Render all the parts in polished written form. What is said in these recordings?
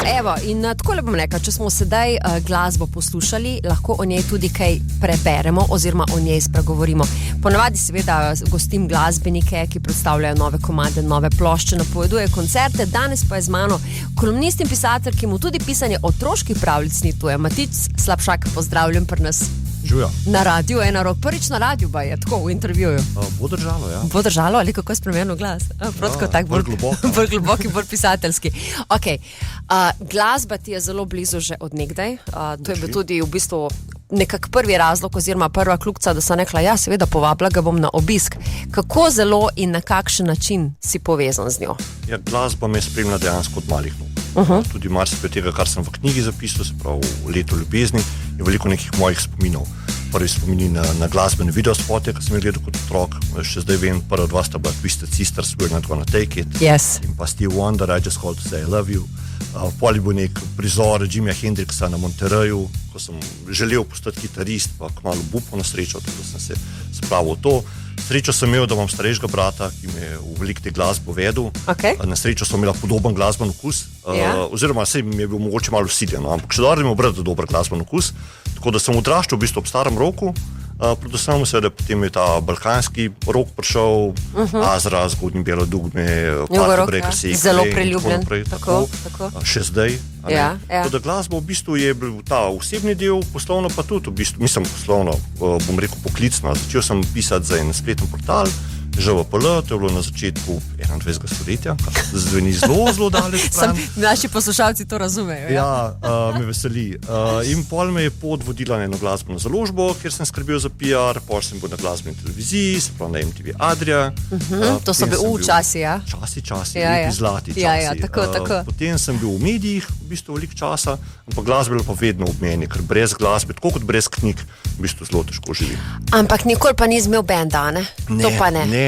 Evo, in tako le bom rekla, če smo sedaj glasbo poslušali, lahko o njej tudi kaj preberemo oziroma o njej spregovorimo. Ponavadi seveda gostim glasbenike, ki predstavljajo nove komade, nove plošče, napoveduje koncerte. Danes pa je z mano kolumnist in pisatelj, ki mu tudi pisanje otroških pravljic ni tuje. Matic Slapšak, pozdravljen pri nas. Žuja. Na radiju, Enarok, prvič na radiju ba je, tako v intervjuju. Bo držalo, ja. Bo držalo, ali kako je spremenil glas? Bolj globoko. Bolj globoki, bolj pisateljski. Ok, glasba ti je zelo blizu že od nekdaj. To je bil tudi v bistvu nekak prvi razlog oziroma prva kljukica, da sem rekla, ja, seveda povabila ga bom na obisk. Kako zelo in na kakšen način si povezan z njo? Ja, glasba me spremlja dejansko od malih nog. Tudi marsikaj tega, kar sem v knjigi zapisal, se pravi Leto ljubezni, je veliko nekih mojih spominov. Prvi spomini na glasbene videospote, ki sem jih gledal kot otrok. Še zdaj vem, prva dva sta bila Twisted Sisters, We're Not Gonna Take It. Yes. In pa Stevie Wonder, I Just Called to Say I Love You. Poli bo nek prizor Jimija Hendrixa na Monterreju, ko sem želel postati kitarist, pa kmalu bupal na srečo, tako da sem se spravil v to. Srečo sem imel, da imam starejšega brata, ki me je v veliko te glasbo vedel. Okay. Na srečo sem imela podoben glasben okus, oziroma se mi je bil mogoče malo vsiljen, ampak še dobro imel brat dober glasben okus, tako da sem odraščal v bistvu ob starem roku. Predvsem seveda potem je ta balkanski rok prišel, Azra, Zgodnji Belo dugme, Party Breakers, zelo priljubljen, tako. Še zdaj. Ja. Da glasba v bistvu je bil ta osebni del, poslovno pa tudi v bistvu, mislim poslovno, bom rekel poklicno. Začel sem pisati za en spletni portal, ŽVPL, to je bilo na začetku 21. stoletja, kar zveni zelo daleč stran. Naši poslušalci to razumejo. Ja, me veseli. In pol me je pot vodila na eno glasbeno založbo, kjer sem skrbel za PR, pol sem bil na glasbeni televiziji, se pravi na MTV Adria. To so bil časi, ja? Časi, zlati časi. Ja, tako. Potem sem bil v medijih, v bistvu veliko časa, ampak glasba je bila pa vedno ob meni, ker brez glasbe, tako kot brez knjig, v bistvu zelo težko živim. Ampak nikoli pa nisi imel benda, ne? To pa ne. Ne.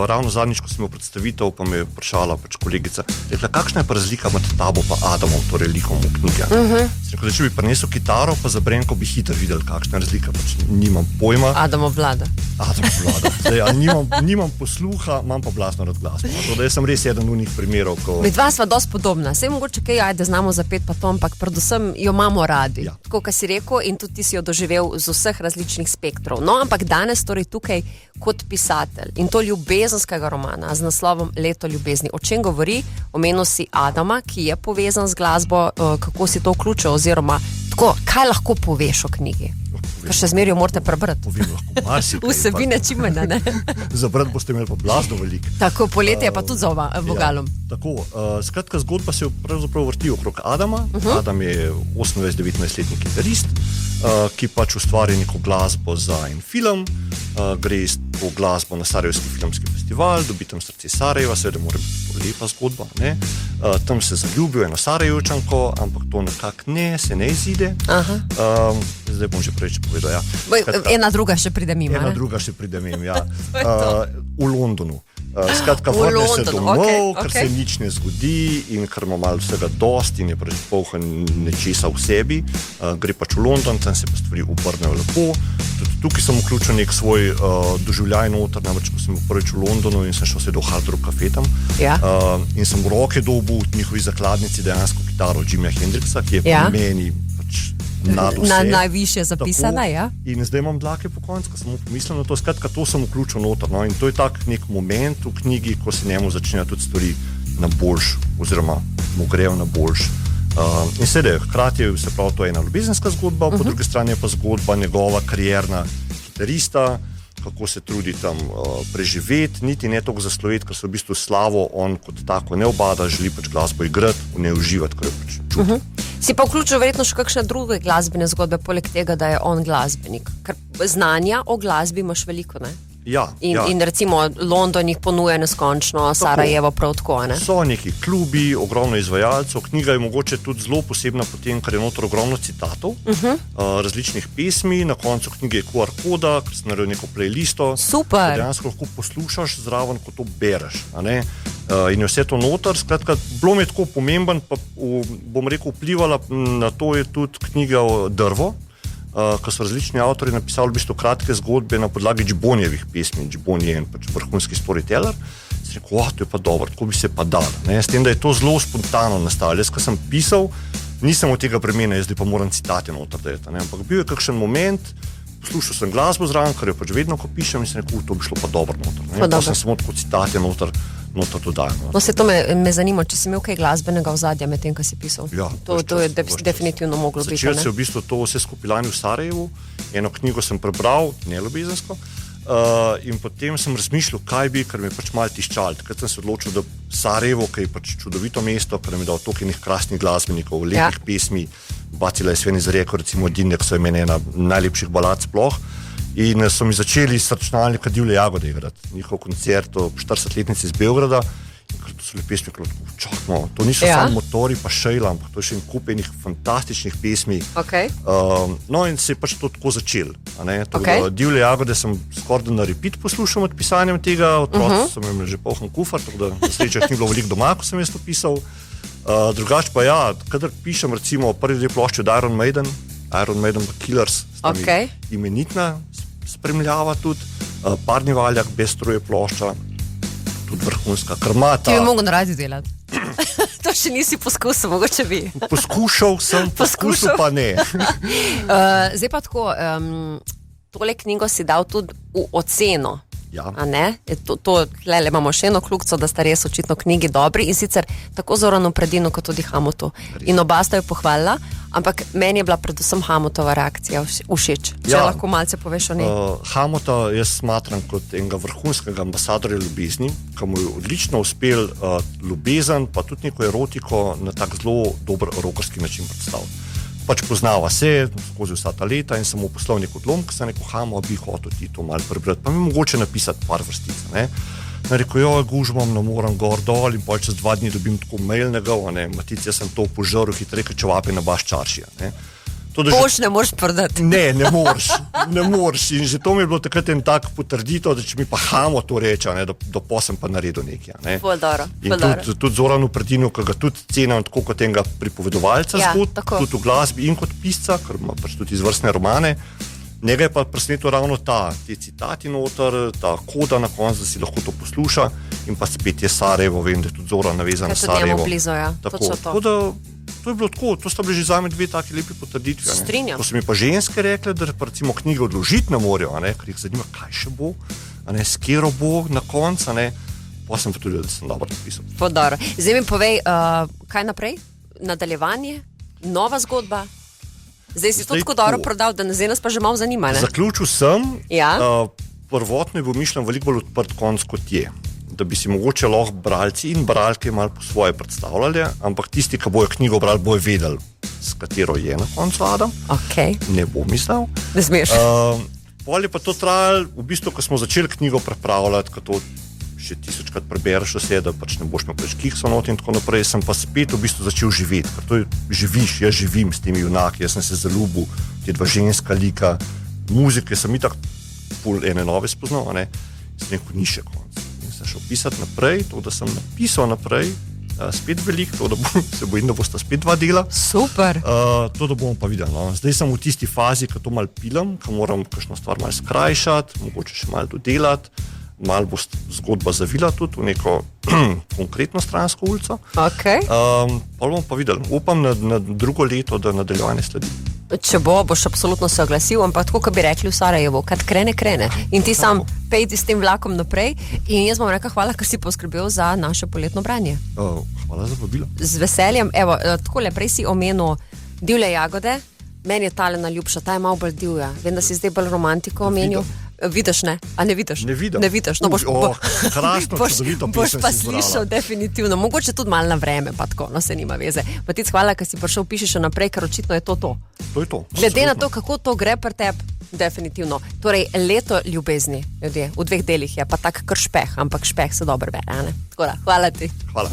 Ravno zadnjič, ko sem imel predstavitev, pa me je vprašala kolegica, rekla, kakšna je pa razlika med tabo pa Adamom, torej likom v knjige. Rekel, če bi prinesel kitaro, pa za Brenko bi hitro videl, kakšna je razlika, pač nimam pojma. Adam obvlada. Zdaj, nimam posluha, imam pa blasno rad glasbo. Da jaz sem res eden unih primerov, ko... Med dva sva dosti podobna. Sej mogoče kaj, ajde, znamo zapet pa to, ampak predvsem jo imamo radi. Ja. Tako, kar si rekel, in tudi ti si jo doživel z vseh različnih spektrov. No, ampak danes torej tukaj kot pisatelj in to ljubezenskega romana z naslovom Leto ljubezni. O čem govori? Omenil si Adama, ki je povezan z glasbo, kako si to vključil oziroma tako, kaj lahko poveš o knjigi? Ker še zmerjo morate prebrati. Povem lahko marsikaj. Vsebine čimena, ne? Zabrati boste imeli pa blazno veliko. Tako, poletje je pa tudi za vogalom. Ja, tako, skratka, zgodba se pravzaprav vrti okrog Adama. Adam je 28-19-letni kitarist, ki pač ustvari neko glasbo za en film, gre po glasbo na Sarajevski filmski festival, dobi tam srce Sarajeva, seveda mora biti to lepa zgodba, ne? Tam se zaljubil eno Sarajevčanko, ampak to nekako se ne izide. Zdaj bom že preveč povedal, ja. Ena druga še pride mimo, ja. V Londonu. Skratka, vrne se domov, ker se nič ne zgodi in ker ima malo vsega dosti in je pač polhan nečesa v sebi. Gre pač v London, tam se pa stvari obrnejo lepo. Tudi tukaj sem vključil nek svoj doživljaj noter, namreč ko sem bil prvič v Londonu in sem šel sedel v Hard Rock Cafe tam. In sem v roke dobil v njihovi zakladnici dejansko kitaro Jimija Hendrixa, ki je po meni pač nad vse. Najvišje zapisana, ja. In zdaj imam dlake po koncu, ko sem pomislil na to, skratka, to sem vključil noter. No? In to je tak nek moment v knjigi, ko se njemu začnejo tudi stvari na boljš, oziroma mu grejo na boljš. In sedaj, hkrati je se prav to ena ljubezenska zgodba, po drugi strani je pa zgodba njegova karierna kitarista, kako se trudi tam preživeti, niti ne toliko zasloveti, ker se v bistvu slavo on kot tako ne obada, želi pač glasbo igrati, ne uživati, kar je pač čuti. Si pa vključil verjetno še kakšne druge glasbene zgodbe, poleg tega, da je on glasbenik. Ker znanja o glasbi imaš veliko, ne? Ja. In recimo London jih ponuja neskončno, Sarajevo prav tako, ne? So neki klubi, ogromno izvajalcev, knjiga je mogoče tudi zelo posebna potem, ker je notor ogromno citatov, različnih pesmi, na koncu knjige je QR koda, ker si naredil neko playlisto. Super! Dejansko lahko poslušaš zraven, ko to bereš, a ne? In je vse to noter, skratka, bilo mi je tako pomemben, pa bom rekel, vplivala na to je tudi knjiga o Drvo, ko so različni avtori napisali v bistvu kratke zgodbe na podlagi Džibonjevih pesmi. Džibonj je pač vrhunski storyteller. Sem rekel, to je pa dobro, tako bi se pa dal. S tem, da je to zelo spontano nastalo. Jaz, ko sem pisal, nisem od tega bremena, jaz pa moram citate noter dati. Ampak bil je kakšen moment, poslušal sem glasbo zraven, kar jo pač vedno, ko pišem, in sem rekel, to bi šlo pa dobro noter. Pa sem samo tako citate noter dodajal. No, se to me zanima, če si imel kaj glasbenega ozadja med tem, ko si pisal. Ja, to je definitivno moglo biti. Začel se v bistvu to vse skupaj lani v Sarajevu, eno knjigo sem prebral, neljubezensko, in potem sem razmišljal, kaj bi, ker me je pač malo tiščal. Takrat sem se odločil, da Sarajevo, ki je pač čudovito mesto, ker mi je dal toliko enih krasnih glasbenikov, lepih pesmi, bacila je Sveni za reko, recimo Dinek, so imeni ena najlepših balad sploh. In so mi začeli s računalnika Divje jagode igrati. Njihov koncert o 40-letnici iz Beograda. In to so le pesmi, čakno, to niso samo motori pa šejla, ampak to je še en kup enih fantastičnih pesmi. Okay. No in se je pač to tako začel. Divje jagode sem skoraj na repeat poslušal med pisanjem tega, otroci so imeli že poln kufar, tako da na srečo ni bilo veliko doma, ko sem jaz to pisal. Drugače pa ja, kadar pišem recimo prvi dve plošči od Iron Maiden pa Killers, sta mi imenitna spremljava tudi, Parni valjak, Bez struje plošča, tudi vrhunska, Krmata. Ti bi mogel na radiju delati. To še nisi poskusil, mogoče bi. Poskušal sem, poskusil pa ne. Zdaj pa tako, tole knjigo si dal tudi v oceno. Ja. A ne? Tlele imamo še eno kljukico, da sta res očitno knjigi dobri in sicer tako Zoranu Predinu kot tudi Hamotu. In oba sta jo pohvalila, ampak meni je bila predvsem Hamotova reakcija všeč. Če lahko malce poveš o njej. Hamota jaz smatram kot enega vrhunskega ambasadorja ljubezni, ki mu je odlično uspel ljubezen, pa tudi neko erotiko na tak zelo dober rokerski način predstaviti. Pač poznava se skozi vsa ta leta in sem mu poslal nek odlom, ki sem rekel, Hamo, bi hotel ti to malo prebrati, pa mi mogoče napisati par vrstic. Rekel, gužbam, ne moram gor dol in čez 2 dni dobim tako mail njegov, Matic, jaz sem to požaril, hitreje čevape na baš čaršija. Boš ne moreš prodati. Ne moreš. In že to mi je bilo takrat en tak potrditev, da če mi pa Hamo to reče, da posem pa naredil nekaj. In tudi Zoranu Predinu, ki ga tudi cenim tako kot enega pripovedovalca zgodb, tudi v glasbi in kot pisca, ker ima pač tudi izvrstne romane. Njega je pa presenetil ravno ti citati noter, ta koda na koncu, da si lahko to posluša in pa spet je Sarajevo, vem, da je tudi Zoran navezan na Sarajevo. Blizu, ja. Tako da to je bilo tako, to sta bili že zame 2 taki lepi potrditvi. Strinjam. Ko so mi pa ženske rekle, da pa recimo knjige odložiti ne morejo, ker jih zanima, kaj še bo, s kero bo na koncu, pa sem pa tudi, da sem dobro napisal. Zdaj mi povej, kaj naprej? Nadaljevanje? Nova zgodba? Zdaj si to tako dobro prodal, da nas pa že malo zanima, ne? Zaključil sem, prvotno je bil mišljen veliko bolj odprt konc kot je. Da bi si mogoče lahko bralci in bralke malo po svoje predstavljali, ampak tisti, ki bojo knjigo brali, bojo vedeli, s katero je na koncu Adam. Ne bom izdal. Ne smeš. Pol je pa to trajalo, v bistvu, ko smo začeli knjigo prepravljati, ko to še 1000krat prebereš vse, da pač ne boš imel preveč kiksov not in tako naprej, sem pa spet v bistvu začel živeti, ker to živiš, jaz živim s temi junaki, jaz sem se zaljubil, te 2 ženska lika, muzike sem itak pol ene nove spoznal, sem rekel, ni še konc. Sem šel pisati naprej, to, da sem napisal naprej, spet veliko, to, da se bojim, da bosta spet 2 dela. Super. To, da bomo pa videli. Zdaj sem v tisti fazi, ko to malo pilam, ko moram kakšno stvar malo skrajšati, mogoče še malo dodelati, malo bo zgodba zavila tudi v neko konkretno stransko ulico. Pa bomo pa videli. Upam na drugo leto, da nadaljevanje sledi. Če boš absolutno se oglasil, ampak tako, kot bi rekli v Sarajevu, kad krene. In ti sam pejdi s tem vlakom naprej in jaz bom rekla hvala, ker si poskrbel za naše poletno branje. Hvala za vabilo. Z veseljem. Evo, takole, prej si omenil Divje jagode, meni je tale najljubša, ta je malo bolj divja. Vem, da si zdaj bolj romantiko omenil. Vidiš, ne? A ne vidiš? Ne vidim. Ne vidiš. No, krasno, čudovito pesem boš pa slišal definitivno. Mogoče tudi malo na vreme, pa tako, no se nima veze. Matic, hvala, ker si prišel, pišeš še naprej, ker očitno je to. To je to. Glede na to, kako to gre pri tebi, definitivno. Torej, Leto ljubezni, ljudje, v 2 delih je, pa tak kar špeh, ampak špeh se dobro bere, ne? Tako da, hvala ti. Hvala.